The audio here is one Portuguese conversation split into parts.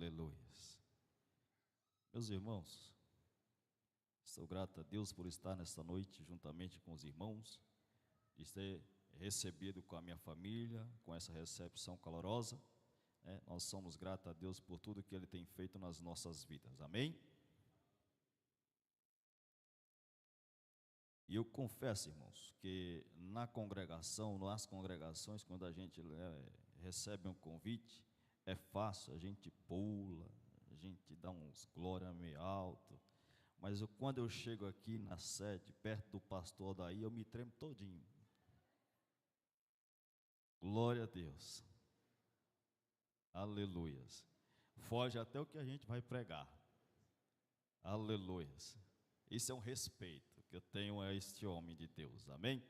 Aleluias. Meus irmãos, sou grato a Deus por estar nesta noite juntamente com os irmãos, de ter recebido com a minha família, com essa recepção calorosa. Nós somos gratos a Deus por tudo que Ele tem feito nas nossas vidas, amém? E eu confesso, irmãos, que nas congregações, quando a gente recebe um convite, é fácil, a gente pula, a gente dá uns glória meio alto, mas quando eu chego aqui na sede, perto do pastor daí, eu me tremo todinho. Glória a Deus, aleluias, foge até o que a gente vai pregar, aleluias. Isso é um respeito que eu tenho a este homem de Deus, amém?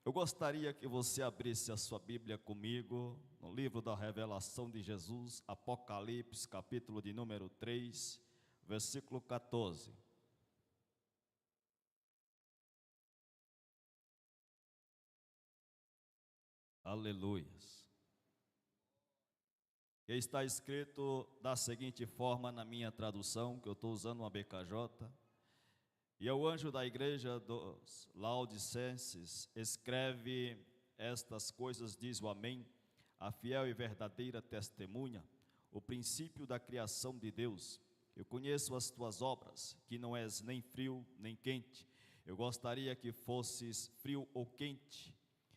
Eu gostaria que você abrisse a sua Bíblia comigo, no livro da revelação de Jesus, Apocalipse, capítulo de número 3, versículo 14. Aleluias. E está escrito da seguinte forma na minha tradução, que eu estou usando uma BKJ. E ao anjo da igreja dos Laodicenses escreve estas coisas, diz o Amém, a fiel e verdadeira testemunha, o princípio da criação de Deus. Eu conheço as tuas obras, que não és nem frio nem quente. Eu gostaria que fosses frio ou quente.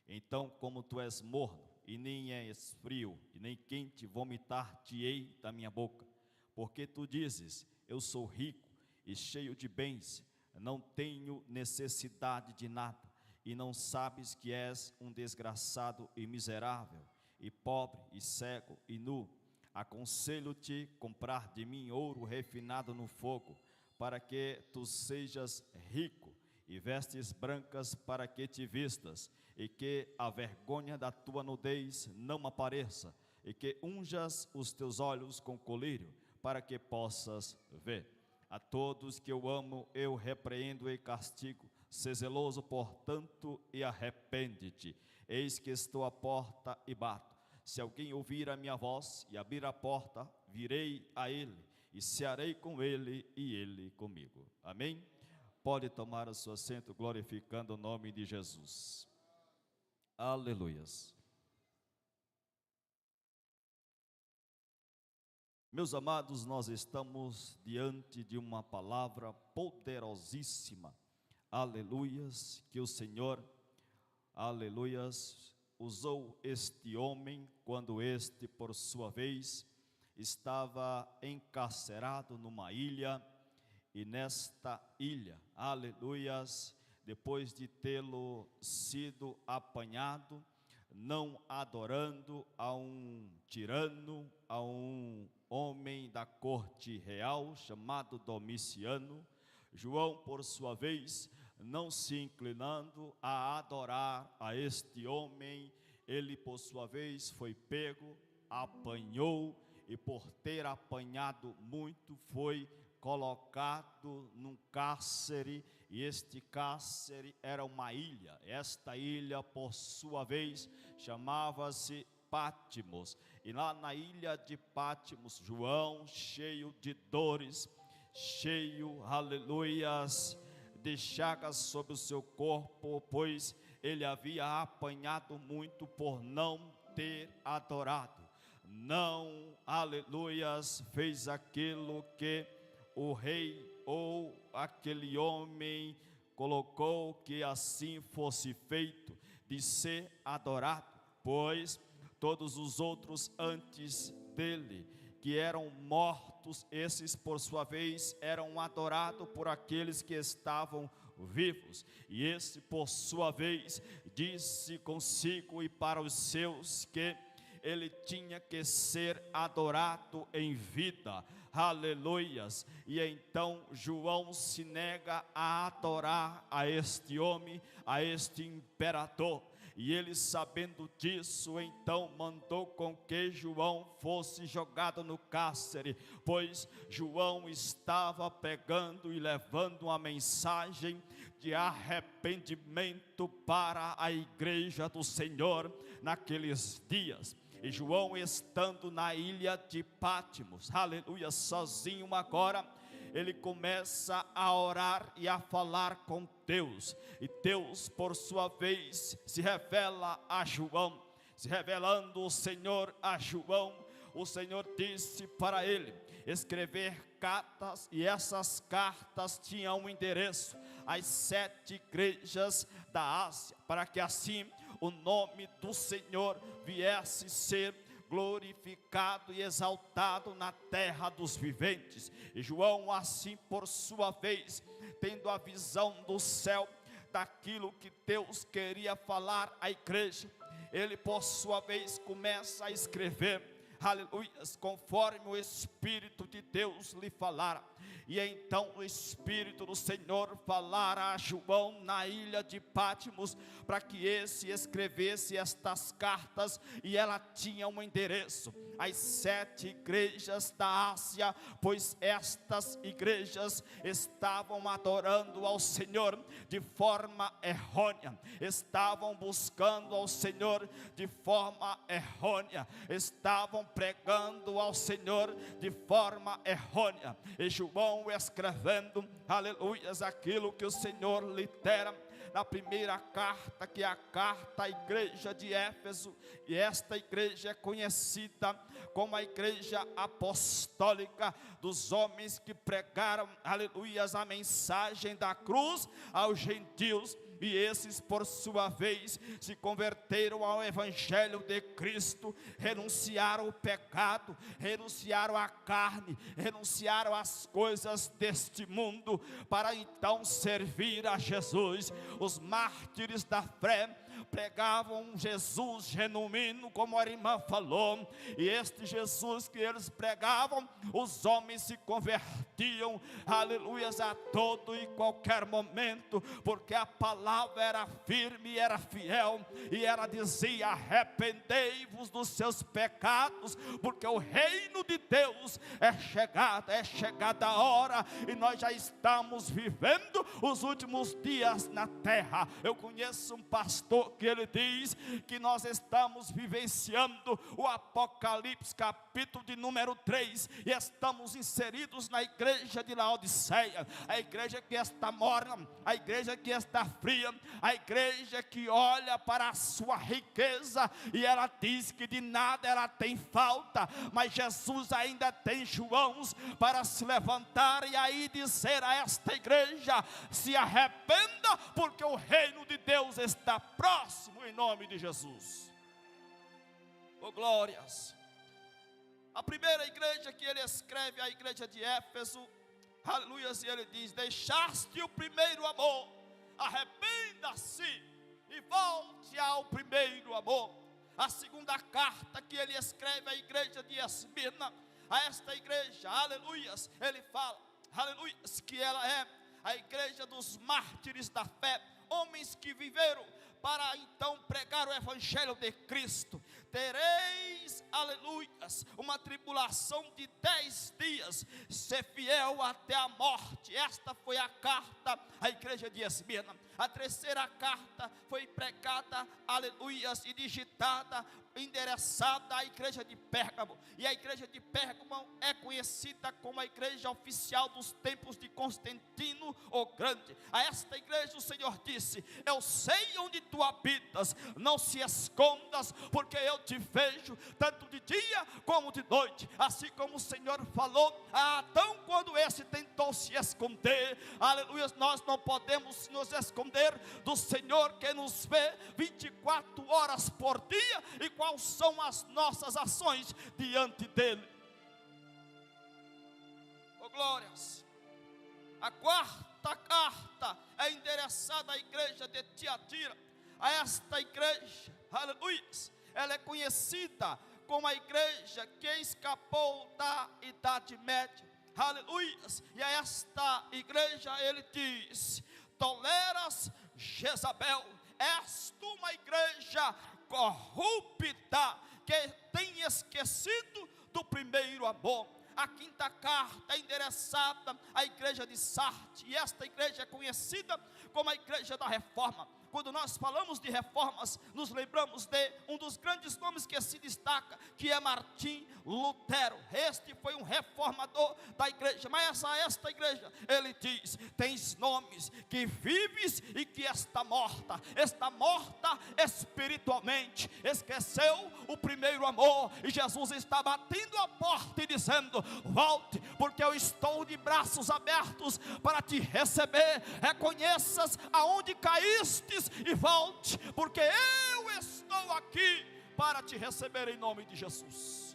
Então, como tu és morno, e nem és frio e nem quente, vomitar-te-ei da minha boca. Porque tu dizes, eu sou rico e cheio de bens, não tenho necessidade de nada, e não sabes que és um desgraçado e miserável, e pobre, e cego, e nu. Aconselho-te comprar de mim ouro refinado no fogo, para que tu sejas rico, e vestes brancas para que te vistas, e que a vergonha da tua nudez não apareça, e que unjas os teus olhos com colírio, para que possas ver. A todos que eu amo, eu repreendo e castigo. Sê zeloso, portanto, e arrepende-te. Eis que estou à porta e bato. Se alguém ouvir a minha voz e abrir a porta, virei a ele, e cearei com ele, e ele comigo. Amém? Pode tomar o seu assento, glorificando o nome de Jesus. Aleluias. Meus amados, nós estamos diante de uma palavra poderosíssima, aleluias, que o Senhor, aleluias, usou este homem, quando este, por sua vez, estava encarcerado numa ilha, e nesta ilha, aleluias, depois de tê-lo sido apanhado, não adorando a um tirano, a um homem da corte real, chamado Domiciano, João, por sua vez, não se inclinando a adorar a este homem, ele, por sua vez, foi pego, apanhou, e por ter apanhado muito, foi colocado num cárcere, e este cárcere era uma ilha. Esta ilha, por sua vez, chamava-se Pátimos, e lá na ilha de Pátimos, João, cheio de dores, cheio, aleluias, de chagas sobre o seu corpo, pois ele havia apanhado muito por não ter adorado, não, aleluias, fez aquilo que o rei ou aquele homem colocou que assim fosse feito, de ser adorado, pois todos os outros antes dele, que eram mortos, esses por sua vez eram adorados por aqueles que estavam vivos, e esse por sua vez disse consigo e para os seus que ele tinha que ser adorado em vida, aleluias. E então João se nega a adorar a este homem, a este imperador. E ele, sabendo disso, então mandou com que João fosse jogado no cárcere, pois João estava pregando e levando uma mensagem de arrependimento para a igreja do Senhor naqueles dias. E João, estando na ilha de Patmos, aleluia, sozinho agora, ele começa a orar e a falar com Deus. E Deus, por sua vez, se revela a João. Se revelando o Senhor a João, o Senhor disse para ele escrever cartas, e essas cartas tinham um endereço às 7 igrejas da Ásia, para que assim o nome do Senhor viesse ser glorificado e exaltado na terra dos viventes. E João, assim por sua vez, tendo a visão do céu, daquilo que Deus queria falar à igreja, ele por sua vez começa a escrever, aleluia, conforme o Espírito de Deus lhe falara. E então o Espírito do Senhor falara a João na ilha de Patmos, para que esse escrevesse estas cartas, e ela tinha um endereço às 7 igrejas da Ásia, pois estas igrejas estavam adorando ao Senhor de forma errônea, estavam buscando ao Senhor de forma errônea, estavam pregando ao Senhor de forma errônea. E João escrevendo, aleluias, aquilo que o Senhor lhe dera na primeira carta, que é a carta à igreja de Éfeso. E esta igreja é conhecida como a igreja apostólica dos homens que pregaram, aleluias, a mensagem da cruz aos gentios. E esses, por sua vez, se converteram ao Evangelho de Cristo, renunciaram ao pecado, renunciaram à carne, renunciaram às coisas deste mundo, para então servir a Jesus. Os mártires da fé pregavam um Jesus genuíno, como a irmã falou, e este Jesus que eles pregavam, os homens se convertiam, aleluias, a todo e qualquer momento, porque a palavra era firme e era fiel, e ela dizia: arrependei-vos dos seus pecados, porque o reino de Deus é chegada a hora, e nós já estamos vivendo os últimos dias na terra. Eu conheço um pastor que ele diz que nós estamos vivenciando o Apocalipse, capítulo de número 3, e estamos inseridos na igreja de Laodiceia, a igreja que está morna, a igreja que está fria, a igreja que olha para a sua riqueza, e ela diz que de nada ela tem falta, mas Jesus ainda tem Joãos para se levantar e aí dizer a esta igreja: se arrependa, porque o reino de Deus está próximo, em nome de Jesus. Oh glórias! A primeira igreja que ele escreve, a igreja de Éfeso, aleluia, e ele diz: deixaste o primeiro amor, arrependa-se e volte ao primeiro amor. A segunda carta que ele escreve à igreja de Esmirna, a esta igreja, aleluia, ele fala, aleluia, que ela é a igreja dos mártires da fé, homens que viveram para então pregar o Evangelho de Cristo. Tereis, aleluias, uma tribulação de 10 dias, ser fiel até a morte. Esta foi a carta à igreja de Esmirna. A terceira carta foi pregada, aleluias, e digitada, endereçada à igreja de Pérgamo. E a igreja de Pérgamo é conhecida como a igreja oficial dos tempos de Constantino o Grande. A esta igreja o Senhor disse: eu sei onde tu habitas, não se escondas, porque eu te vejo tanto de dia como de noite. Assim como o Senhor falou a Adão quando esse tentou se esconder, aleluia, nós não podemos nos esconder do Senhor que nos vê 24 horas por dia, e quais são as nossas ações diante dele. Oh glórias! A quarta carta é endereçada à igreja de Tiatira. A esta igreja, aleluia, ela é conhecida como a igreja que escapou da Idade Média, aleluia. E a esta igreja ele diz: toleras Jezabel, és tu uma igreja corrupta, que tem esquecido do primeiro amor. A quinta carta é endereçada à igreja de Sardes, e esta igreja é conhecida como a igreja da reforma, quando nós falamos de reformas, nos lembramos de um dos grandes nomes que se destaca, que é Martim Lutero. Este foi um reformador da igreja, mas esta igreja, ele diz: tens nomes que vives e que está morta espiritualmente, esqueceu o primeiro amor, e Jesus está batendo a porta e dizendo: volte, porque eu estou de braços abertos para te receber. Reconheças aonde caístes e volte, porque eu estou aqui para te receber em nome de Jesus.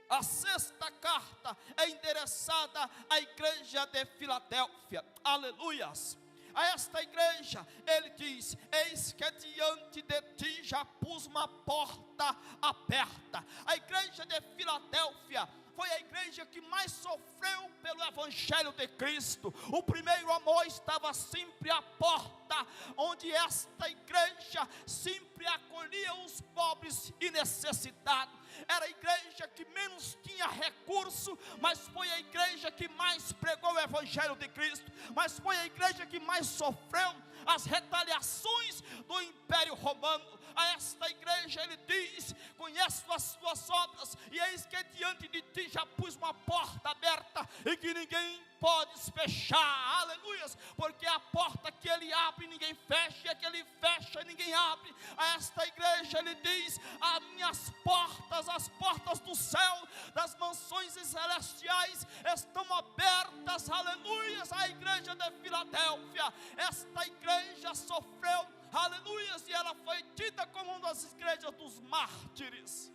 A sexta carta é endereçada à igreja de Filadélfia. Aleluias. A esta igreja ele diz: eis que diante de ti já pus uma porta aberta. A igreja de Filadélfia foi a igreja que mais sofreu pelo evangelho de Cristo. O primeiro amor estava sempre à porta, onde esta igreja sempre acolhia os pobres e necessitados. Era a igreja que menos tinha recurso, mas foi a igreja que mais pregou o evangelho de Cristo, mas foi a igreja que mais sofreu as retaliações do Império Romano. A esta igreja ele diz: conheço as tuas obras, e eis que diante de ti já pus uma porta aberta, e que ninguém pode fechar. Aleluias. Porque a porta que ele abre ninguém fecha, e a que ele fecha ninguém abre. A esta igreja ele diz: as minhas portas, as portas do céu, das mansões celestiais estão abertas. Aleluias. A igreja de Filadélfia, esta igreja sofreu, aleluias, e ela foi tida como uma das igrejas dos mártires.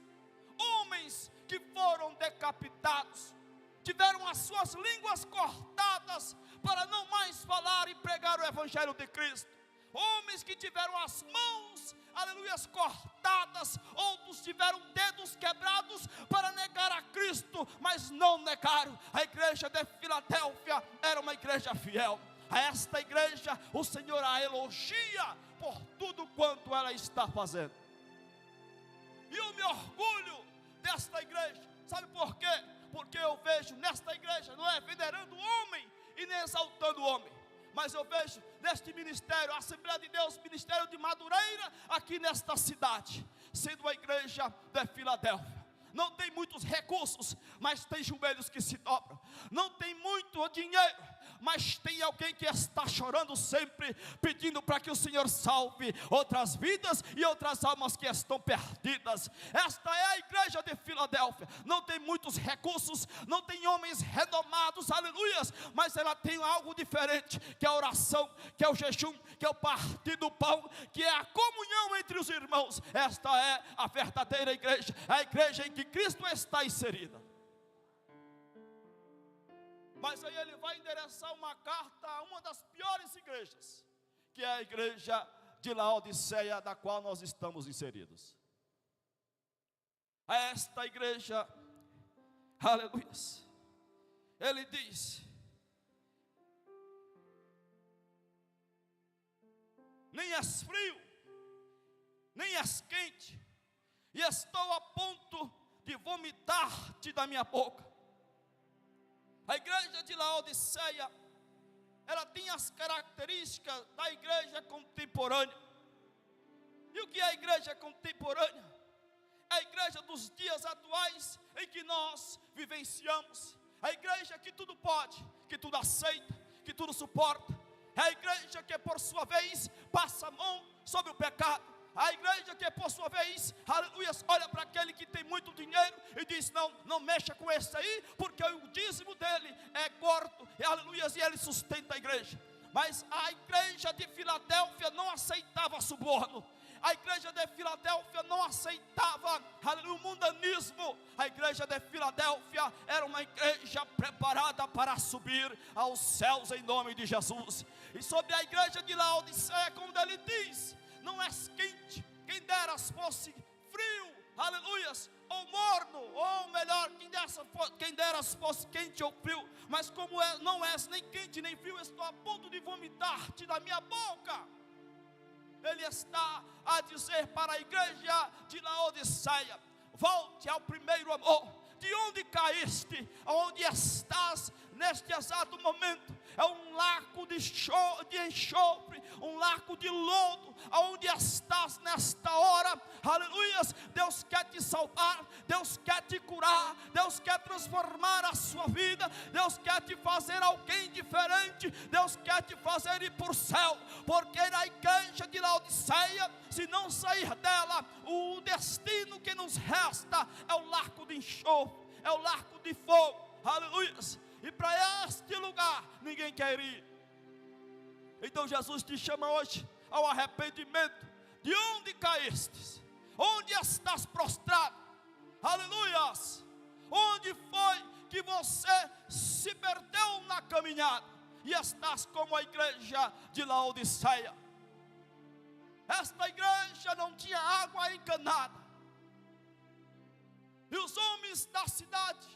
Homens que foram decapitados, tiveram as suas línguas cortadas para não mais falar e pregar o evangelho de Cristo. Homens que tiveram as mãos, aleluias, cortadas. Outros tiveram dedos quebrados para negar a Cristo, mas não negaram. A igreja de Filadélfia era uma igreja fiel. A esta igreja o Senhor a elogia por tudo quanto ela está fazendo. E eu me orgulho desta igreja. Sabe por quê? Porque eu vejo nesta igreja, não é venerando o homem e nem exaltando o homem, mas eu vejo neste ministério, a Assembleia de Deus, ministério de Madureira, aqui nesta cidade, sendo a igreja de Filadélfia. Não tem muitos recursos, mas tem joelhos que se dobram. Não tem muito dinheiro, mas tem alguém que está chorando sempre, pedindo para que o Senhor salve outras vidas e outras almas que estão perdidas. Esta é a igreja de Filadélfia. Não tem muitos recursos, não tem homens renomados, aleluias, mas ela tem algo diferente, que é a oração, que é o jejum, que é o partir do pão, que é a comunhão entre os irmãos. Esta é a verdadeira igreja, a igreja em que Cristo está inserida. Mas aí ele vai endereçar uma carta a uma das piores igrejas, que é a igreja de Laodiceia, da qual nós estamos inseridos. A esta igreja, aleluia, ele diz: nem és frio, nem és quente, e estou a ponto de vomitar-te da minha boca. A igreja de Laodiceia, ela tem as características da igreja contemporânea. E o que é a igreja contemporânea? É a igreja dos dias atuais em que nós vivenciamos. A igreja que tudo pode, que tudo aceita, que tudo suporta. É a igreja que por sua vez passa a mão sobre o pecado. A igreja que por sua vez, aleluia, olha para aquele que tem muito dinheiro e diz: não mexa com esse aí, porque o dízimo dele é gordo, aleluia, e ele sustenta a igreja. Mas a igreja de Filadélfia não aceitava suborno. A igreja de Filadélfia não aceitava, aleluia, o mundanismo. A igreja de Filadélfia era uma igreja preparada para subir aos céus em nome de Jesus. E sobre a igreja de Laodiceia, como ele diz: não és quente, quem deras fosse frio, aleluias, ou morno, ou melhor, quem deras fosse quente ou frio, mas como não és nem quente nem frio, estou a ponto de vomitar-te da minha boca. Ele está a dizer para a igreja de Laodiceia: volte ao primeiro amor. De onde caíste, onde estás neste exato momento, é um lago de enxofre, um lago de lodo, aonde estás nesta hora, aleluias. Deus quer te salvar, Deus quer te curar, Deus quer transformar a sua vida, Deus quer te fazer alguém diferente, Deus quer te fazer ir para o céu, porque na igreja de Laodiceia, se não sair dela, o destino que nos resta é o lago de enxofre, é o lago de fogo, aleluias. E para este lugar ninguém quer ir. Então Jesus te chama hoje ao arrependimento. De onde caístes? Onde estás prostrado? Aleluias. Onde foi que você se perdeu na caminhada e estás como a igreja de Laodiceia? Esta igreja não tinha água encanada, e os homens da cidade,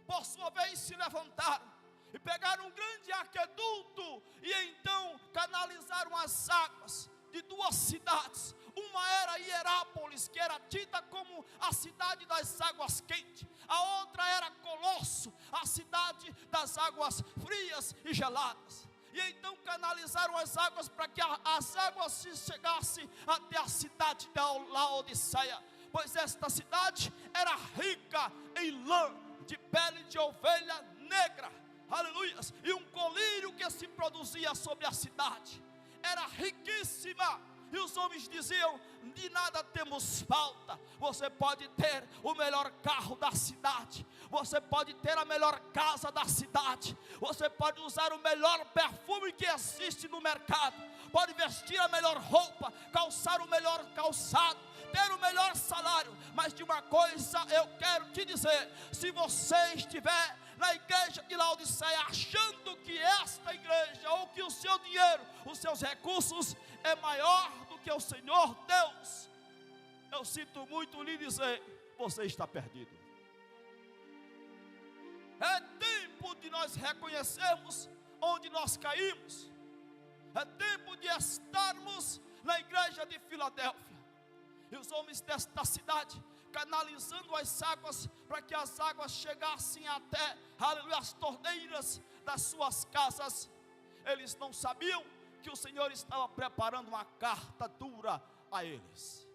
por sua vez, se levantaram e pegaram um grande aqueduto e então canalizaram as águas de duas cidades. Uma era Hierápolis, que era tida como a cidade das águas quentes. A outra era Colosso, a cidade das águas frias e geladas. E então canalizaram as águas para que as águas se chegassem até a cidade de Laodiceia, pois esta cidade era rica em lã de pele de ovelha negra, aleluias, e um colírio que se produzia sobre a cidade, era riquíssima. E os homens diziam: de nada temos falta. Você pode ter o melhor carro da cidade, você pode ter a melhor casa da cidade, você pode usar o melhor perfume que existe no mercado, pode vestir a melhor roupa, calçar o melhor calçado, ter o melhor salário, mas de uma coisa eu quero te dizer: se você estiver na igreja de Laodiceia achando que esta igreja, ou que o seu dinheiro, os seus recursos é maior do que o Senhor Deus, eu sinto muito lhe dizer, você está perdido. É tempo de nós reconhecermos onde nós caímos, é tempo de estarmos na igreja de Filadélfia. E os homens desta cidade canalizando as águas para que as águas chegassem até, aleluia, as torneiras das suas casas. Eles não sabiam que o Senhor estava preparando uma carta dura a eles,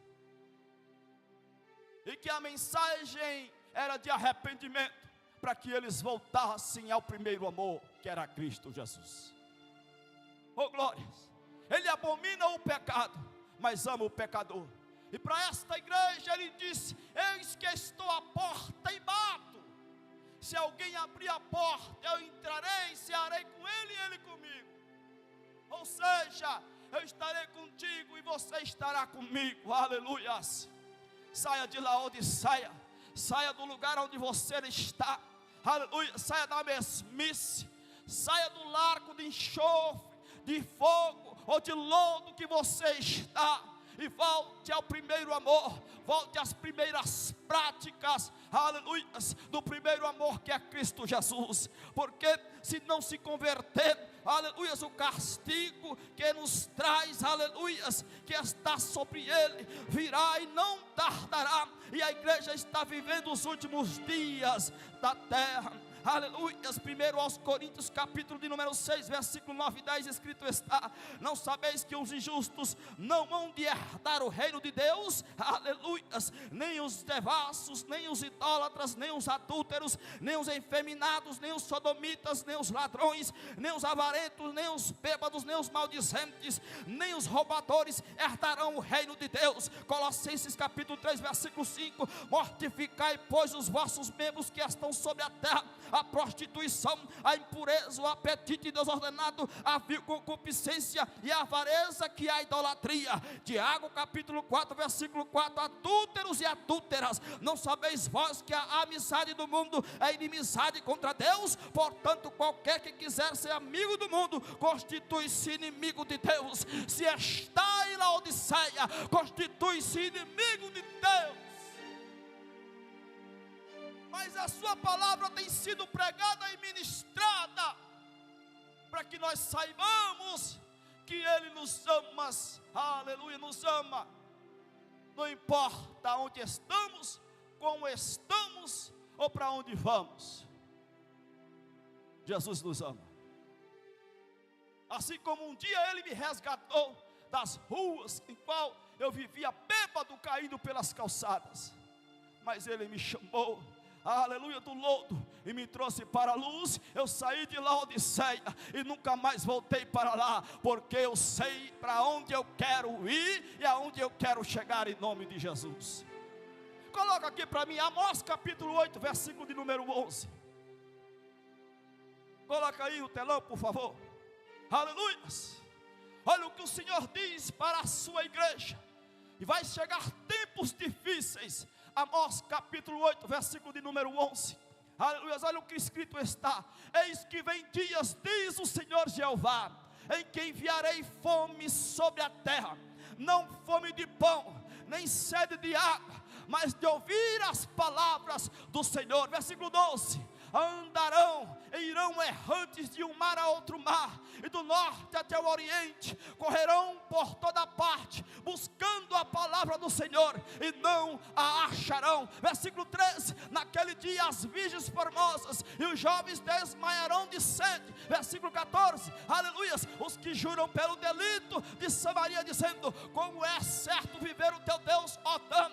e que a mensagem era de arrependimento, para que eles voltassem ao primeiro amor, que era Cristo Jesus. Oh glórias! Ele abomina o pecado, mas ama o pecador. E para esta igreja ele disse: eis que estou à porta e bato. Se alguém abrir a porta, eu entrarei, cearei com ele e ele comigo. Ou seja, eu estarei contigo e você estará comigo. Aleluias. Saia de Laodiceia, saia do lugar onde você está, aleluia. Saia da mesmice, saia do largo de enxofre, de fogo ou de lodo que você está, e volte ao primeiro amor, volte às primeiras práticas, aleluia, do primeiro amor, que é Cristo Jesus. Porque se não se converter, aleluia, o castigo que nos traz, aleluia, que está sobre ele, virá e não tardará. E a igreja está vivendo os últimos dias da terra. Aleluia. 1 aos Coríntios, capítulo de número 6, versículo 9 e 10, escrito está: não sabeis que os injustos não hão de herdar o reino de Deus? Aleluia. Nem os devassos, nem os idólatras, nem os adúlteros, nem os efeminados, nem os sodomitas, nem os ladrões, nem os avarentos, nem os bêbados, nem os maldizentes, nem os roubadores herdarão o reino de Deus. Colossenses capítulo 3, versículo 5: mortificai, pois, os vossos membros que estão sobre a terra, a prostituição, a impureza, o apetite desordenado, a vil concupiscência e a avareza, que é a idolatria. Tiago capítulo 4, versículo 4: adúlteros e adúlteras, não sabeis vós que a amizade do mundo é inimizade contra Deus? Portanto, qualquer que quiser ser amigo do mundo, constitui-se inimigo de Deus. Se está em Laodiceia, constitui-se inimigo de Deus. Mas a sua palavra tem sido pregada e ministrada, para que nós saibamos que Ele nos ama, aleluia, nos ama. Não importa onde estamos, como estamos, ou para onde vamos, Jesus nos ama. Assim como um dia Ele me resgatou das ruas em qual eu vivia bêbado, caindo pelas calçadas, mas Ele me chamou, aleluia, do lodo e me trouxe para a luz. Eu saí de Laodiceia e nunca mais voltei para lá, porque eu sei para onde eu quero ir e aonde eu quero chegar, em nome de Jesus. Coloca aqui para mim Amós capítulo 8, versículo de número 11. Coloca aí o telão, por favor. Aleluia. Olha o que o Senhor diz para a sua igreja. E vai chegar tempos difíceis. Amós capítulo 8, versículo de número 11. Aleluia, olha o que escrito está: eis que vem dias, diz o Senhor Jeová, em que enviarei fome sobre a terra, não fome de pão, nem sede de água, mas de ouvir as palavras do Senhor. Versículo 12: andarão e irão errantes de um mar a outro mar, e do norte até o oriente, correrão por toda parte, buscando a palavra do Senhor, e não a acharão. Versículo 13: naquele dia as virgens formosas e os jovens desmaiarão de sede. Versículo 14, aleluia, os que juram pelo delito de Samaria, dizendo: como é certo viver o teu Deus, ó Dan,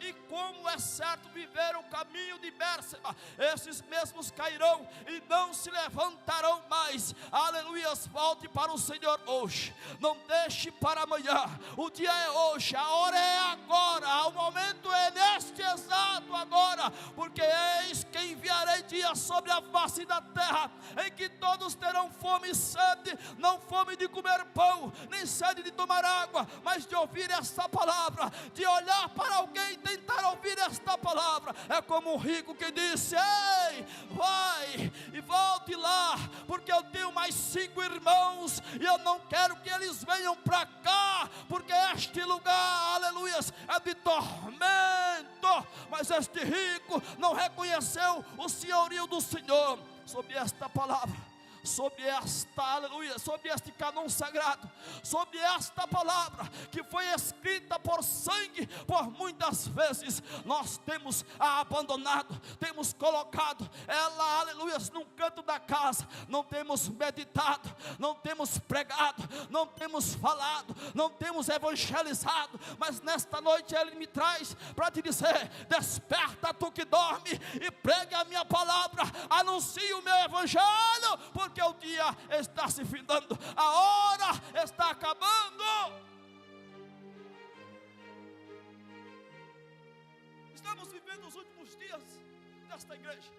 e como é certo viver o caminho de Bérseba. Esses mesmos cairão e não se levantarão mais. Aleluia, volte para o Senhor hoje, não deixe para amanhã. O dia é hoje, a hora é agora, o momento é neste exato agora, porque eis que enviarei dias sobre a face da terra, em que todos terão fome e sede, não fome de comer pão, nem sede de tomar água, mas de ouvir esta palavra, de olhar para alguém e tentar ouvir esta palavra. É como um rico que disse: ei, vai e volte lá, porque eu tenho mais 5 irmãos, e eu não quero que eles venham para cá, porque este lugar, aleluia, é de tormento. Mas este rico não reconheceu o senhorio do Senhor. Sobre esta palavra, sobre esta, aleluia, sobre este cânon sagrado, sobre esta palavra que foi escrita por sangue, por muitas vezes nós temos abandonado, temos colocado ela, aleluia, num canto da casa, não temos meditado, não temos pregado, não temos falado, não temos evangelizado. Mas nesta noite Ele me traz para te dizer: desperta tu que dorme e pregue a minha palavra, anuncie o meu evangelho, porque o dia está se findando, a hora está acabando. Estamos vivendo os últimos dias desta igreja,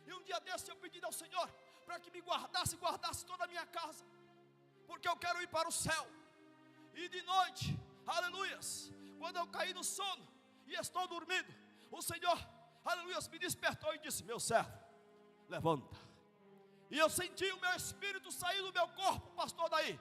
e um dia desse eu pedi ao Senhor para que me guardasse toda a minha casa, porque eu quero ir para o céu. E de noite, aleluias, quando eu caí no sono e estou dormindo, o Senhor, aleluias, me despertou e disse: meu servo, levanta. E eu senti o meu espírito sair do meu corpo, pastor Daí,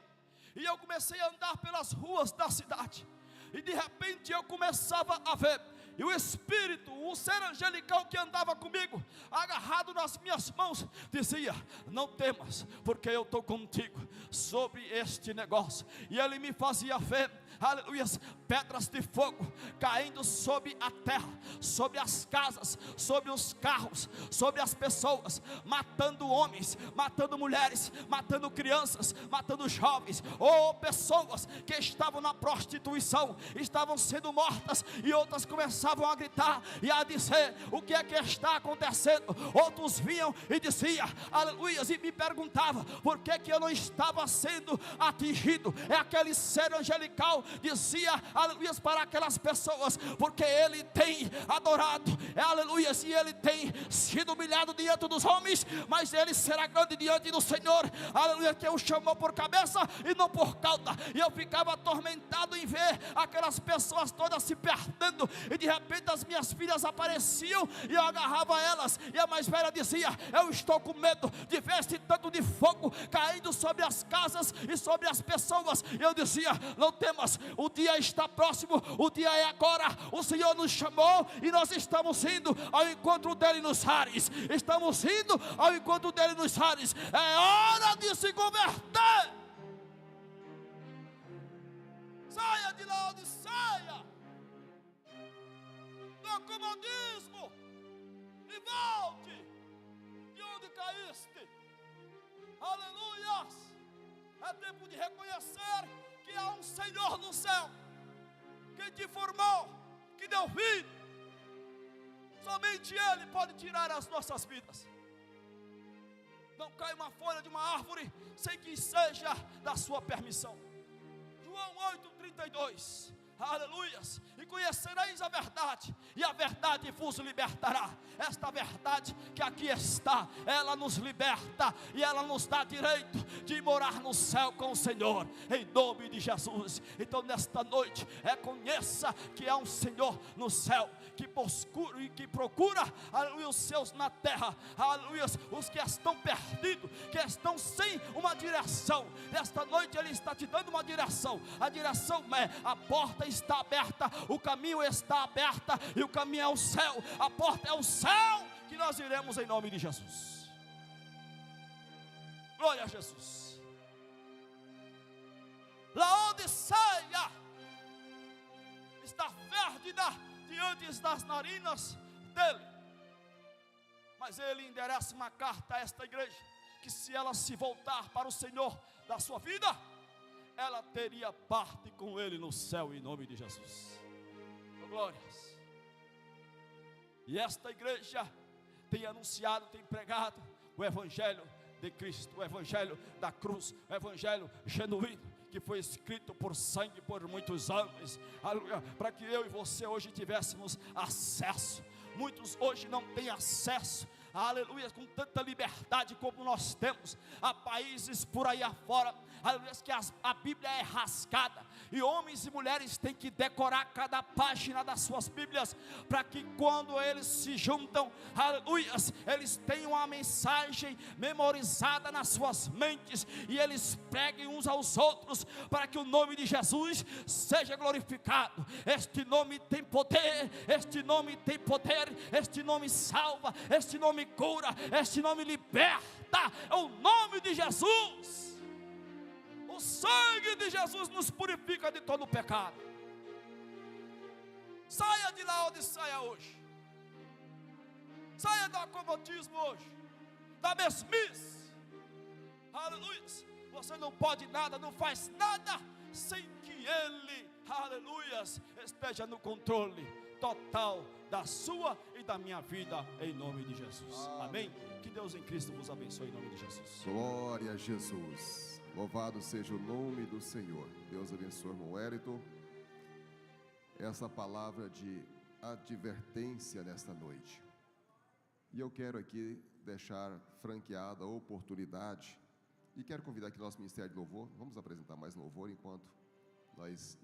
e eu comecei a andar pelas ruas da cidade, e de repente eu começava a ver, e o Espírito, o ser angelical que andava comigo, agarrado nas minhas mãos, dizia: não temas, porque eu estou contigo sobre este negócio. E ele me fazia ver, aleluia, pedras de fogo caindo sobre a terra, sobre as casas, sobre os carros, sobre as pessoas, matando homens, matando mulheres, matando crianças, matando jovens, ou pessoas que estavam na prostituição, estavam sendo mortas, e outras começavam a gritar e a dizer: o que é que está acontecendo? Outros vinham e diziam, aleluia, e me perguntavam por que eu não estava sendo atingido. É aquele ser angelical dizia, aleluia, para aquelas pessoas: porque ele tem adorado, aleluia, e ele tem sido humilhado diante dos homens, mas ele será grande diante do Senhor, aleluia, que o chamou por cabeça e não por cauda. E eu ficava atormentado em ver aquelas pessoas todas se perdendo, e de repente as minhas filhas apareciam e eu agarrava elas, e a mais velha dizia: eu estou com medo de ver esse tanto de fogo caindo sobre as casas e sobre as pessoas. E eu dizia: não temas, o dia está próximo, o dia é agora. O Senhor nos chamou e nós estamos indo ao encontro dele nos ares, estamos indo ao encontro dele nos ares. É hora de se converter. Saia de Laodiceia, do acomodismo, e volte de onde caíste. Aleluias. É tempo de reconhecer que há um Senhor no céu, que te formou, que deu vida. Somente Ele pode tirar as nossas vidas. Não cai uma folha de uma árvore sem que seja da sua permissão. João 8,32. Aleluias, e conhecereis a verdade, e a verdade vos libertará. Esta verdade que aqui está, ela nos liberta, e ela nos dá direito de morar no céu com o Senhor, em nome de Jesus. Então nesta noite, reconheça que há um Senhor no céu, que procura, aleluia, os seus na terra, aleluia, os que estão perdidos, que estão sem uma direção. Nesta noite Ele está te dando uma direção. A direção é: a porta está aberta, o caminho está aberto, e o caminho é o céu, a porta é o céu, que nós iremos em nome de Jesus. Glória a Jesus. Laodiceia está fértida diante das narinas dele, mas ele endereça uma carta a esta igreja, que se ela se voltar para o Senhor da sua vida, ela teria parte com Ele no céu, em nome de Jesus. Glórias. E esta igreja tem anunciado, tem pregado o Evangelho de Cristo, o Evangelho da cruz, o Evangelho genuíno, que foi escrito por sangue por muitos anos, aleluia, para que eu e você hoje tivéssemos acesso. Muitos hoje não têm acesso, aleluia, com tanta liberdade como nós temos. Há países por aí afora, aleluia, que a Bíblia é rasgada, e homens e mulheres têm que decorar cada página das suas Bíblias, para que quando eles se juntam, aleluia, eles tenham a mensagem memorizada nas suas mentes, e eles preguem uns aos outros, para que o nome de Jesus seja glorificado. Este nome tem poder, este nome tem poder, este nome salva, este nome cura, este nome liberta. É o nome de Jesus. O sangue de Jesus nos purifica de todo o pecado. Saia de Laodiceia hoje. Saia do acomodismo hoje, da mesmice. Aleluia. Você não pode nada, não faz nada sem que Ele, aleluia, esteja no controle total da sua e da minha vida, em nome de Jesus. Amém? Que Deus em Cristo vos abençoe em nome de Jesus. Glória a Jesus. Louvado seja o nome do Senhor. Deus abençoe, irmão Wellington. Essa palavra de advertência nesta noite. E eu quero aqui deixar franqueada a oportunidade, e quero convidar aqui nosso Ministério de Louvor. Vamos apresentar mais louvor enquanto nós